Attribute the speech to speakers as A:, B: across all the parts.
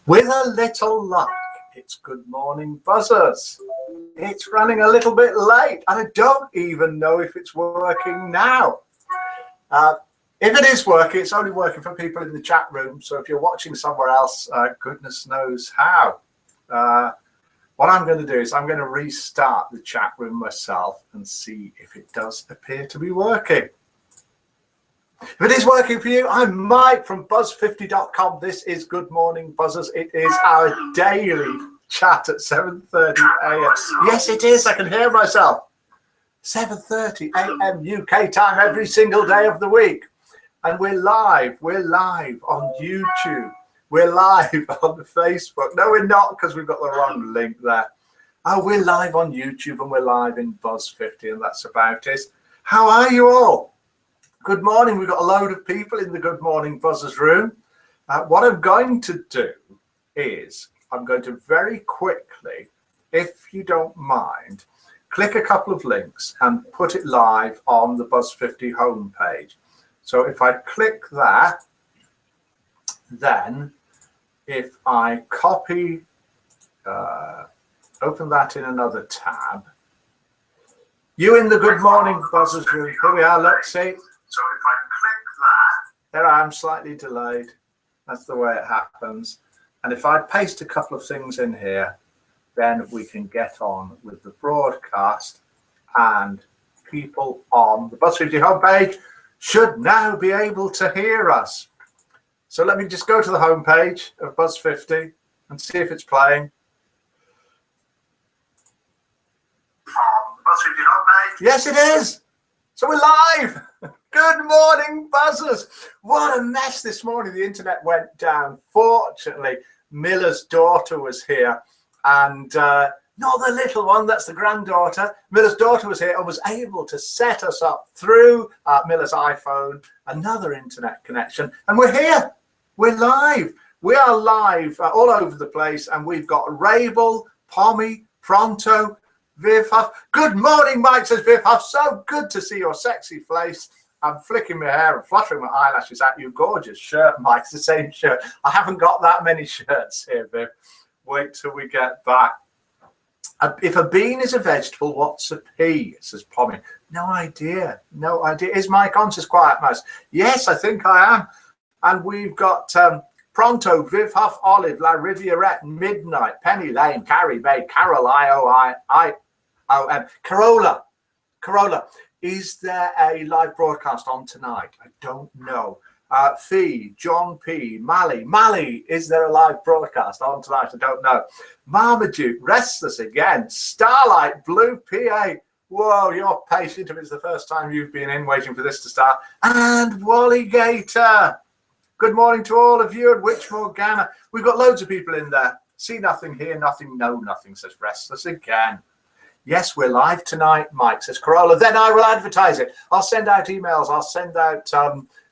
A: With a little luck, it's Good Morning Buzzers. It's running a little bit late, and I don't even know if it's working now. If it is working, it's only working for people in the chat room. So if you're watching somewhere else, goodness knows how. What I'm going to do is I'm going to restart the chat room myself and see if it does appear to be working. If it is working for you, I'm Mike from buzz50.com. This is Good Morning Buzzers. It is our daily chat at 7:30 a.m. Yes, it is. I can hear myself. 7:30 a.m. UK time every single day of the week. And we're live. We're live on YouTube. We're live on Facebook. No, we're not, because we've got the wrong link there. Oh, we're live on YouTube and we're live in Buzz50, and that's about it. How are you all? Good morning. We've got a load of people in the Good Morning Buzzers room. What I'm going to do is I'm going to very quickly, if you don't mind, click a couple of links and put it live on the Buzz50 homepage. So if I click that, then if I copy, open that in another tab, you in the Good Morning Buzzers room, here we are, let's see. So if I click that, there I am, slightly delayed. That's the way it happens. And if I paste a couple of things in here, then we can get on with the broadcast, and people on the Buzz50 homepage should now be able to hear us. So let me just go to the homepage of Buzz50 and see if it's playing. On the Buzz50 homepage. Yes, it is. So we're live. Good morning, Buzzers. What a mess this morning. The internet went down. Fortunately, Miller's daughter was here, and not the little one, that's the granddaughter. Miller's daughter was here and was able to set us up through Miller's iPhone, another internet connection, and we're here. We're live. We are live all over the place, and we've got Rabel, Pommy, Pronto, Viv Huff. Good morning, Mike, says Viv Huff. So good to see your sexy face. I'm flicking my hair and fluttering my eyelashes at you. Gorgeous shirt, Mike. It's the same shirt. I haven't got that many shirts here, Viv. Wait till we get back. If a bean is a vegetable, what's a pea? Says Pommy. No idea. No idea. Is Mike on? Says Quiet Mouse. Yes, I think I am. And we've got Pronto, Viv Huff, Olive, La Rivierette, Midnight, Penny Lane, Carrie Bay, Carol, I-O-I-O-M, Corolla. Corolla. Is there a live broadcast on tonight? I don't know. Fee, John P, Mally, is there a live broadcast on tonight? I don't know. Marmaduke, Restless again, Starlight, Blue PA. Whoa, you're patient if it's the first time you've been in waiting for this to start. And Wally Gator. Good morning to all of you, and Witch Morgana. We've got loads of people in there. See nothing, hear nothing, know nothing, says Restless again. Yes, we're live tonight, Mike, says Corolla. Then I will advertise it. I'll send out emails. I'll send out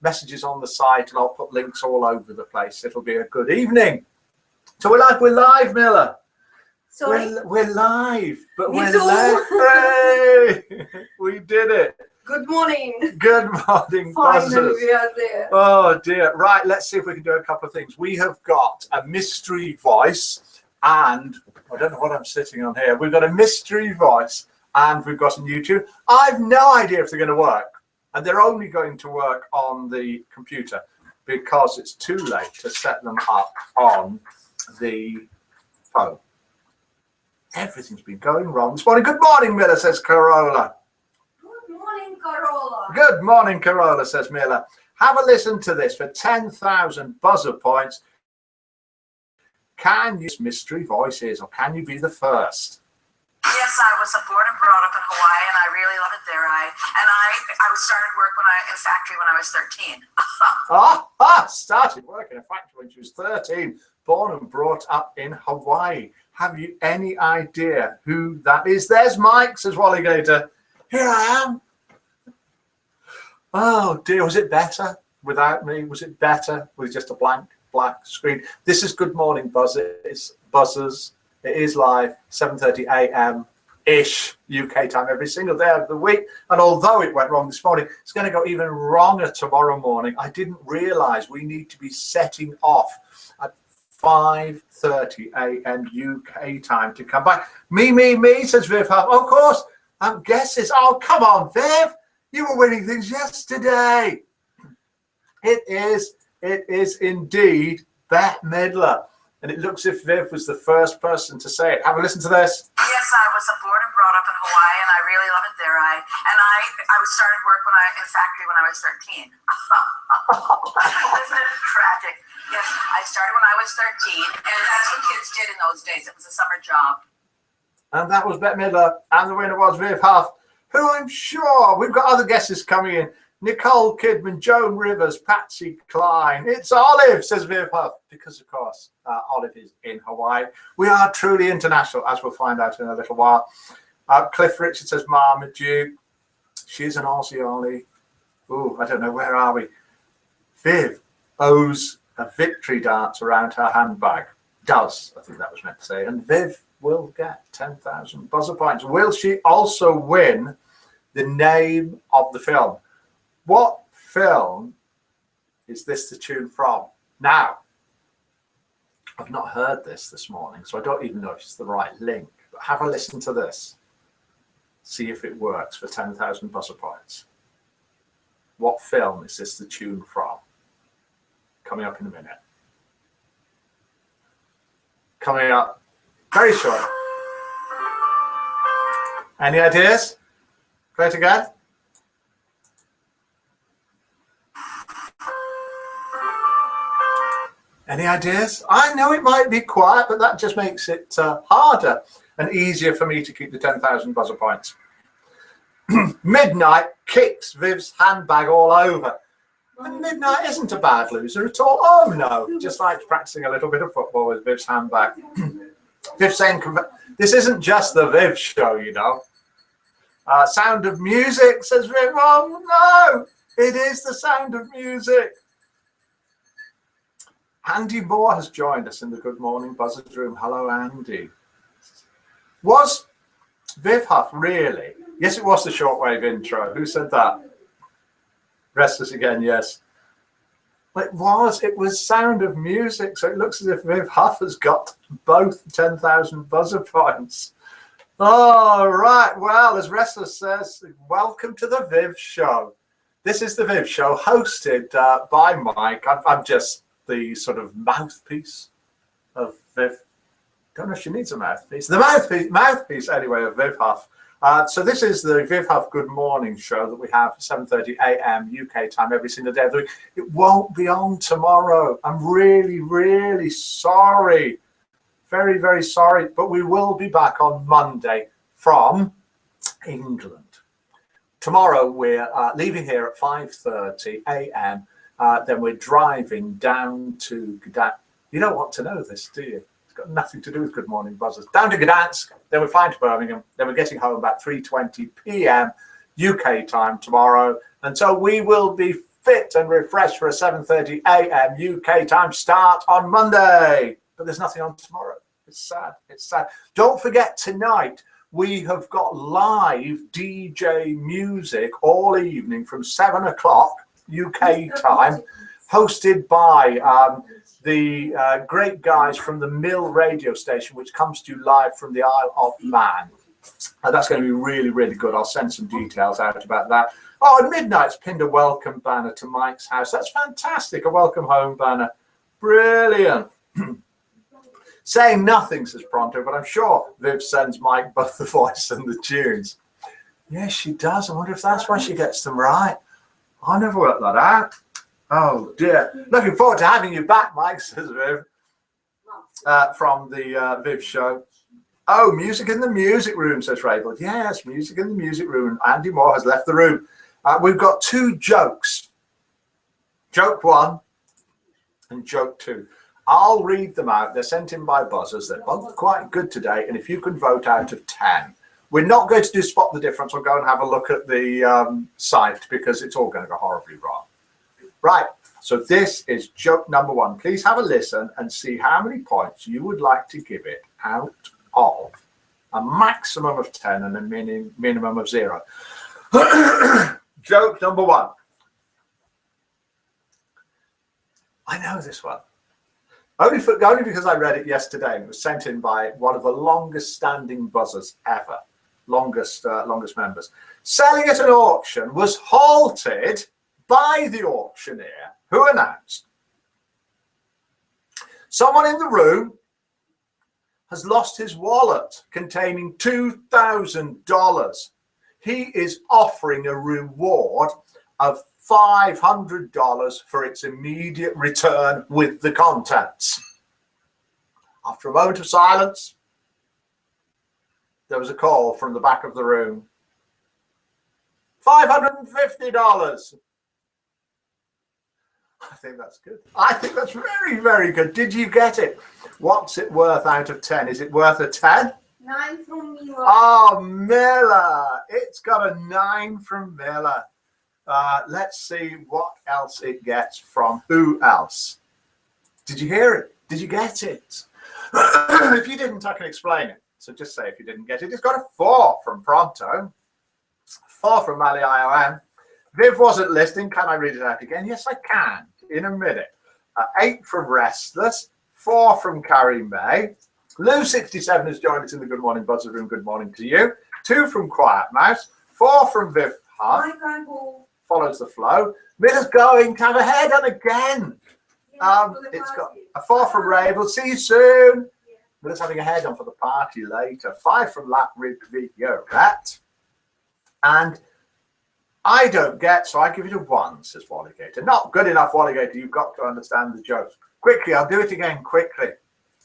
A: messages on the site, and I'll put links all over the place. It'll be a good evening. So we're live, Miller. Sorry? We're live, but we're live. Hey, we did it.
B: Good morning.
A: Good morning,
B: Finally,
A: Buzzers.
B: we are there.
A: Oh, dear. Right, let's see if we can do a couple of things. We have got a mystery voice, and I don't know what I'm sitting on here. We've got a mystery voice, and we've got on YouTube. I've no idea if they're going to work, and they're only going to work on the computer because it's too late to set them up on the phone. Everything's been going wrong this morning. Good morning, Miller, says Corolla.
B: Good morning, Corolla.
A: Good morning, Corolla, says Miller. Have a listen to this. For 10,000 buzzer points, can you use mystery voices, or can you be the first?
C: Yes, I was born and brought up in Hawaii, and I really love it there. I started work in a factory when I was 13.
A: Started work in a factory when she was 13. Born and brought up in Hawaii. Have you any idea who that is? There's Mike, says Wally Gator. Here I am. Oh dear, was it better without me? Was it better with just a blank black screen? This is Good Morning Buzzers. It is live, 7:30 a.m. ish UK time every single day of the week. And although it went wrong this morning, it's going to go even wronger tomorrow morning. I didn't realize we need to be setting off at 5:30 a.m. UK time to come back. Me, says Viv Huff. Of course, guesses. Oh, come on, Viv. You were winning things yesterday. It is indeed Bette Midler. And it looks as if Viv was the first person to say it. Have a listen to this.
C: Yes, I was born and brought up in Hawaii, and I really love it there. I started work in factory when I was 13. Isn't it tragic? Yes, I started when I was 13, and that's what kids did in those days. It was a summer job.
A: And that was Bette Midler, and the winner was Viv Huff, who I'm sure we've got other guesses coming in. Nicole Kidman, Joan Rivers, Patsy Cline. It's Olive, says Viv Huff, because of course Olive is in Hawaii. We are truly international, as we'll find out in a little while. Cliff Richard says Marmaduke. She's an Aussie, Ollie. Ooh, I don't know, where are we? Viv owes a victory dance around her handbag. Does, I think that was meant to say. And Viv will get 10,000 buzzer points. Will she also win the name of the film? What film is this the tune from? Now, I've not heard this morning, so I don't even know if it's the right link. But have a listen to this. See if it works for 10,000 buzzer points. What film is this the tune from? Coming up in a minute. Coming up very short. Any ideas? Play it again. Any ideas? I know it might be quiet, but that just makes it harder and easier for me to keep the 10,000 buzzer points. Midnight kicks Viv's handbag all over. And Midnight isn't a bad loser at all. Oh no, just likes practicing a little bit of football with Viv's handbag. Viv saying, this isn't just the Viv show, you know. Sound of Music, says Viv. Oh no, it is the Sound of Music. Andy Moore has joined us in the Good Morning Buzzers room. Hello, Andy. Was Viv Huff really? Yes, it was the shortwave intro. Who said that? Restless again, yes. It was Sound of Music. So it looks as if Viv Huff has got both 10,000 buzzer points. All right. Well, as Restless says, welcome to the Viv Show. This is the Viv Show hosted by Mike. I'm just the sort of mouthpiece of Viv. Don't know if she needs a mouthpiece. The mouthpiece anyway of Viv Huff. So this is the Viv Huff Good Morning show that we have at 7:30 a.m. UK time every single day of the week. It won't be on tomorrow. I'm really, really sorry. Very, very sorry. But we will be back on Monday from England. Tomorrow we're leaving here at 5:30 a.m. Then we're driving down to Gdansk. You don't want to know this, do you? It's got nothing to do with Good Morning Buzzers. Down to Gdansk, then we're flying to Birmingham, then we're getting home about 3:20 p.m. UK time tomorrow. And so we will be fit and refreshed for a 7:30 a.m. UK time start on Monday. But there's nothing on tomorrow. It's sad. It's sad. Don't forget, tonight we have got live DJ music all evening from 7 o'clock UK time, hosted by the great guys from the Mill radio station, which comes to you live from the Isle of Man. That's going to be really, really good. I'll send some details out about that. Oh, at midnight's pinned a welcome banner to Mike's house. That's fantastic. A welcome home banner. Brilliant. Saying nothing, says Pronto, but I'm sure Viv sends Mike both the voice and the tunes. Yes, she does. I wonder if that's why she gets them right. I never worked that out. Oh dear. Looking forward to having you back, Mike, says Viv, from the Viv show. Oh, music in the music room, says Rachel. Yes, music in the music room. Andy Moore has left the room. We've got two jokes. Joke one and joke two. I'll read them out. They're sent in by buzzers. They're both quite good today. And if you can vote out of 10. We're not going to do spot the difference. We'll go and have a look at the site because it's all going to go horribly wrong. Right. So this is joke number one. Please have a listen and see how many points you would like to give it out of a maximum of 10 and a minimum of 0. Joke number one. I know this one. Only because I read it yesterday. It was sent in by one of the longest standing buzzers ever. Longest members. Selling at an auction was halted by the auctioneer, who announced someone in the room has lost his wallet containing $2,000. He is offering a reward of $500 for its immediate return with the contents. After a moment of silence, there was a call from the back of the room. $550. I think that's good. I think that's very, very good. Did you get it? What's it worth out of 10? Is it worth a 10?
B: 9 from Miller.
A: Oh, Miller. It's got a 9 from Miller. Let's see what else it gets from who else. Did you hear it? Did you get it? If you didn't, I can explain it. So just say if you didn't get it. It's got a 4 from Pronto. 4 from Mali IOM. Viv wasn't listening. Can I read it out again? Yes, I can. In a minute. 8 from Restless. 4 from Carrie May. Lou67 has joined us in the Good Morning Buzzer Room. Good morning to you. 2 from Quiet Mouse. 4 from Viv Hunt. Follows the flow. Miller's going to have a head on again. It's got a 4 from Rabel. See you soon. Miller's having a head on for the party later. 5 from Lap Video Rat. And I don't get, so I give it a 1, says Walligator. Not good enough, Walligator. You've got to understand the jokes. Quickly, I'll do it again quickly.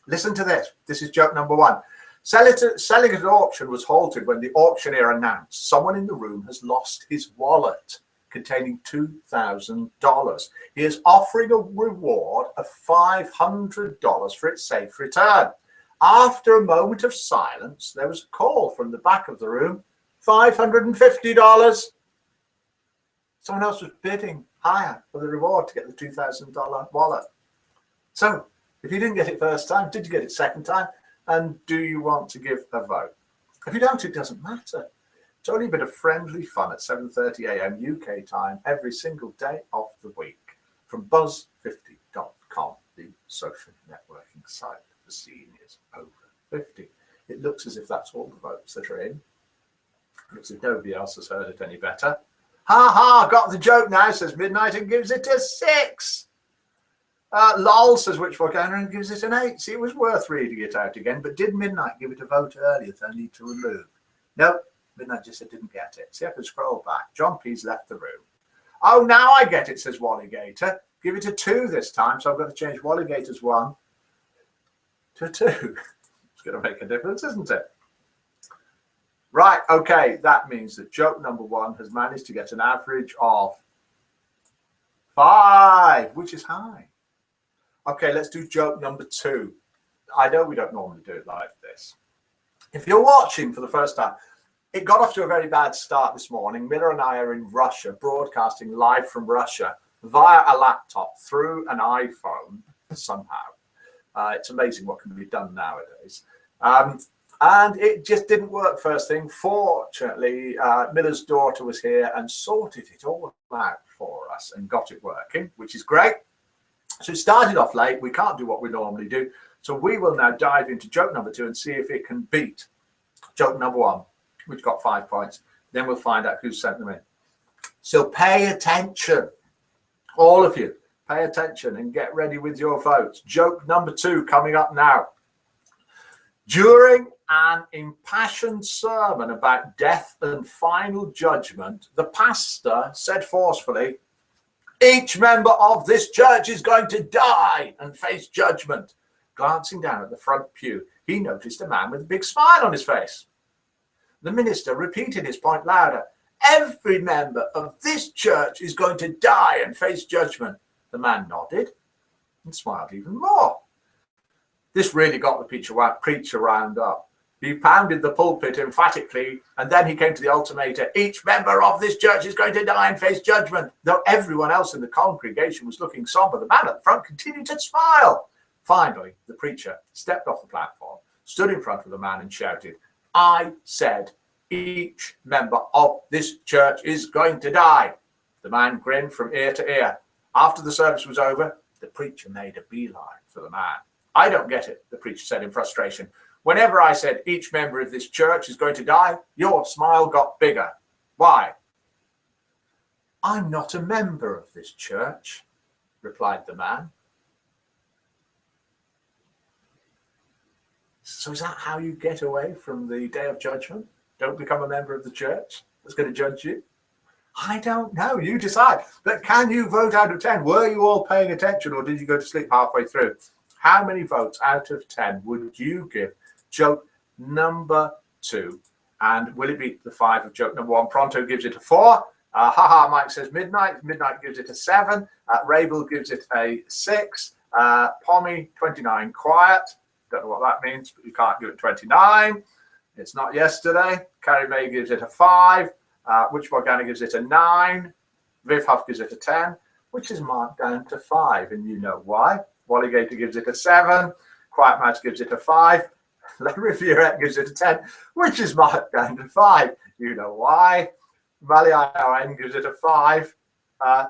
A: Listen to this. This is joke number 1. Selling at an auction was halted when the auctioneer announced someone in the room has lost his wallet containing $2,000. He is offering a reward of $500 for its safe return. After a moment of silence, there was a call from the back of the room. $550. Someone else was bidding higher for the reward to get the $2,000 wallet. So, if you didn't get it first time, did you get it second time? And do you want to give a vote? If you don't, it doesn't matter. It's only a bit of friendly fun at 7:30 a.m. UK time every single day of the week from buzz50.com, the social networking site for seniors over 50. It looks as if that's all the votes that are in. It looks as if nobody else has heard it any better. Ha ha, got the joke now, says Midnight, and gives it a 6. Lol, says Which Volcano, and gives it an 8. See, it was worth reading it out again, but did Midnight give it a vote earlier that I need to remove? No, Midnight just said didn't get it. See, I can scroll back. John P's left the room. Oh, now I get it, says Walligator. Give it a 2 this time, so I've got to change Walligator's 1 to 2. It's going to make a difference, isn't it? Right, okay, that means that joke number 1 has managed to get an average of 5, which is high. Okay, let's do joke number 2. I know we don't normally do it like this. If you're watching for the first time, it got off to a very bad start this morning. Miller and I are in Russia, broadcasting live from Russia via a laptop through an iPhone somehow. It's amazing what can be done nowadays. And it just didn't work first thing. Fortunately, Miller's daughter was here and sorted it all out for us and got it working, which is great. So it started off late. We can't do what we normally do. So we will now dive into joke number 2 and see if it can beat joke number 1, which got 5 points. Then we'll find out who sent them in. So pay attention. All of you, pay attention and get ready with your votes. Joke number 2 coming up now. During an impassioned sermon about death and final judgment, the pastor said forcefully, "Each member of this church is going to die and face judgment." Glancing down at the front pew, he noticed a man with a big smile on his face. The minister repeated his point louder. "Every member of this church is going to die and face judgment." The man nodded and smiled even more. This really got the preacher wound up. He pounded the pulpit emphatically, and then he came to the ultimatum. "Each member of this church is going to die and face judgment." Though everyone else in the congregation was looking somber, the man at the front continued to smile. Finally, the preacher stepped off the platform, stood in front of the man and shouted, "I said each member of this church is going to die." The man grinned from ear to ear. After the service was over, the preacher made a beeline for the man. I don't get it, the preacher said in frustration. Whenever I said each member of this church is going to die, your smile got bigger. Why? I'm not a member of this church, replied the man. So is that how you get away from the day of judgment? Don't become a member of the church that's going to judge you? I don't know. You decide. But can you vote out of 10? Were you all paying attention, or did you go to sleep halfway through? How many votes out of 10 would you give joke number 2? And will it beat the 5 of joke number 1? Pronto gives it a 4. Haha, Mike says Midnight. Midnight gives it a 7. Rabel gives it a 6. Pommy, 29. Quiet. Don't know what that means, but you can't give it 29. It's not yesterday. Carrie May gives it a 5. Which Morgana gives it a 9. Viv Huff gives it a 10, which is marked down to 5, and you know why. Walligator gives it a 7. Quiet Match gives it a 5. La Riviera gives it a 10, which is marked down to 5. You know why. Mali IRN gives it a 5.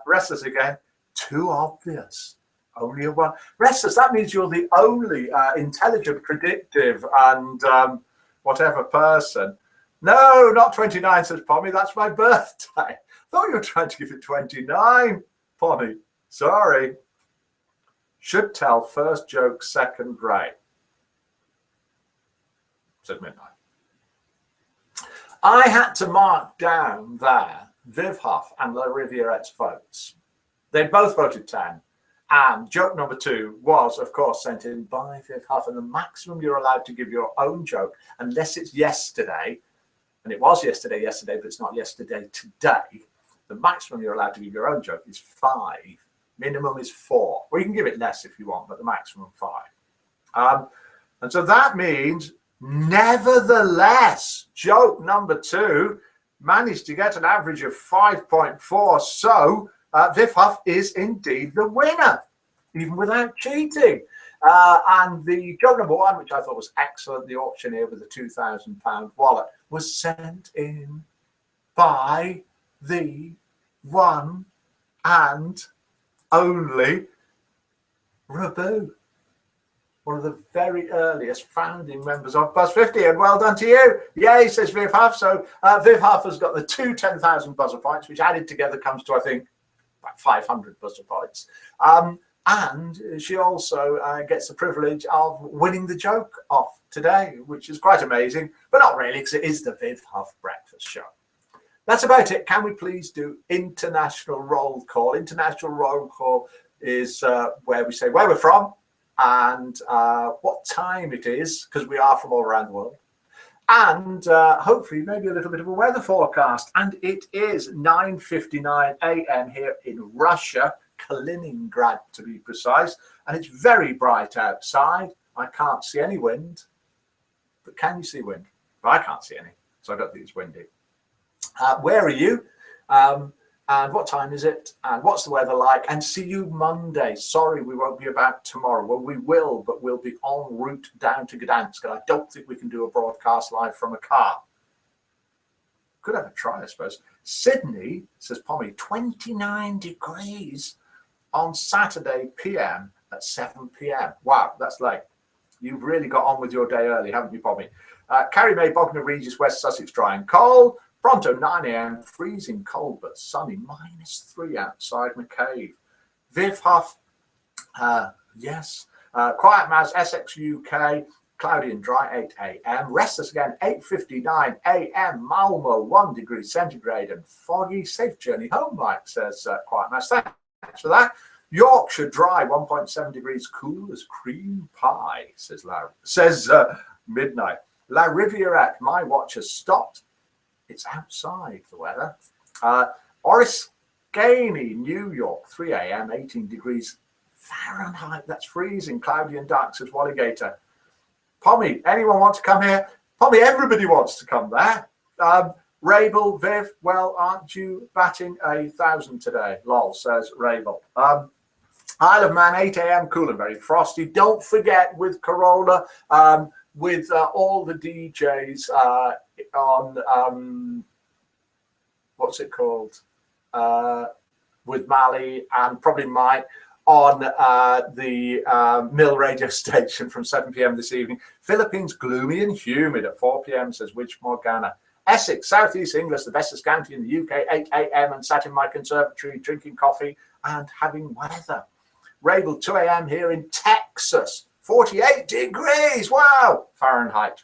A: Restless again. Too obvious. Only a 1. Restless, that means you're the only intelligent, predictive, and whatever person. No, not 29, says Pommy. That's my birthday. Thought you were trying to give it 29, Pommy. Sorry. Should tell first joke, second break, said Midnight. I had to mark down there Viv Huff and La Rivierette's votes. They both voted 10. And joke number 2 was, of course, sent in by Viv Huff. And the maximum you're allowed to give your own joke, unless it's yesterday, and it was yesterday, but it's not yesterday today, the maximum you're allowed to give your own joke is 5. Minimum is 4. Well, you can give it less if you want, but the maximum 5. And so that means, nevertheless, joke number 2 managed to get an average of 5.4. So Viv Huff is indeed the winner, even without cheating. And the joke number 1, which I thought was excellent, the auctioneer with the £2,000 wallet, was sent in by the one and only Rabu, one of the very earliest founding members of Buzz 50. And well done to you. Yay, says Viv Huff. So Viv Huff has got the 2 10,000 buzzer points, which added together comes to, I think, about 500 buzzer points. And she also gets the privilege of winning the joke off today, which is quite amazing, but not really, because it is the Viv Huff Breakfast Show. That's about it. Can we please do international roll call? International roll call is where we say where we're from and what time it is, because we are from all around the world. And hopefully maybe a little bit of a weather forecast. And it is 9:59 a.m. here in Russia, Kaliningrad to be precise. And it's very bright outside. I can't see any wind. But can you see wind? Well, I can't see any, so I don't think it's windy. Where are you? And what time is it? And what's the weather like? And see you Monday. Sorry, we won't be about tomorrow. Well, we will, but we'll be en route down to Gdansk. And I don't think we can do a broadcast live from a car. Could have a try, I suppose. Sydney, says Pommy, 29 degrees on Saturday PM at 7 p.m. Wow, that's late. You've really got on with your day early, haven't you, Pommy? Carrie May, Bognor Regis, West Sussex, dry and cold. Pronto, 9 a.m, freezing cold but sunny, -3 outside McCabe. Viv Huff, yes. Quiet Mouse, Essex, UK, cloudy and dry, 8 a.m. Restless again, 8:59 a.m, Malmo, 1 degree centigrade and foggy. Safe journey home, Mike, says Quiet Mouse. Thanks for that. Yorkshire, dry, 1.7 degrees, cool as cream pie, says Midnight. La Rivierette, my watch has stopped. It's outside, the weather. Oriskany, New York, 3 a.m, 18 degrees Fahrenheit. That's freezing. Cloudy and dark, says Walligator. Pommy, anyone want to come here? Pommy, everybody wants to come there. Rabel, Viv, well, aren't you batting 1,000 today? Lol, says Rabel. Isle of Man, 8 a.m, cool and very frosty. Don't forget with Corolla, with all the DJs on what's it called, with Mali and probably Mike on the Mill radio station from 7 p.m. this evening. Philippines, gloomy and humid at 4 p.m, says Witch Morgana. Essex, Southeast England, the bestest county in the UK, 8 a.m, and sat in my conservatory drinking coffee and having weather. Rabel, 2 a.m. here in Texas, 48 degrees, wow, Fahrenheit.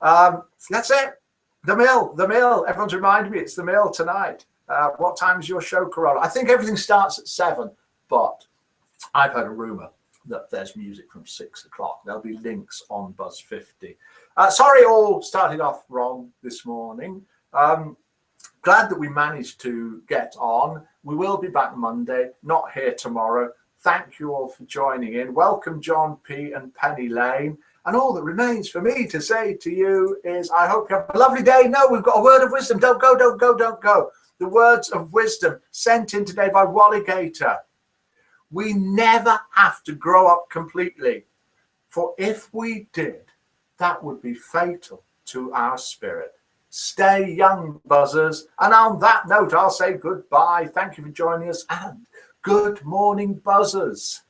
A: That's it. The Mill. Everyone's reminded me it's the Mill tonight. What time is your show, Corolla? I think everything starts at 7. But I've heard a rumour that there's music from 6 o'clock. There'll be links on Buzz 50. Sorry, all started off wrong this morning. Glad that we managed to get on. We will be back Monday, not here tomorrow. Thank you all for joining in. Welcome, John P. and Penny Lane. And all that remains for me to say to you is I hope you have a lovely day. No, we've got a word of wisdom. Don't go, don't go, don't go. The words of wisdom sent in today by Walligator. We never have to grow up completely, for if we did, that would be fatal to our spirit. Stay young, buzzers. And on that note, I'll say goodbye. Thank you for joining us and good morning, buzzers.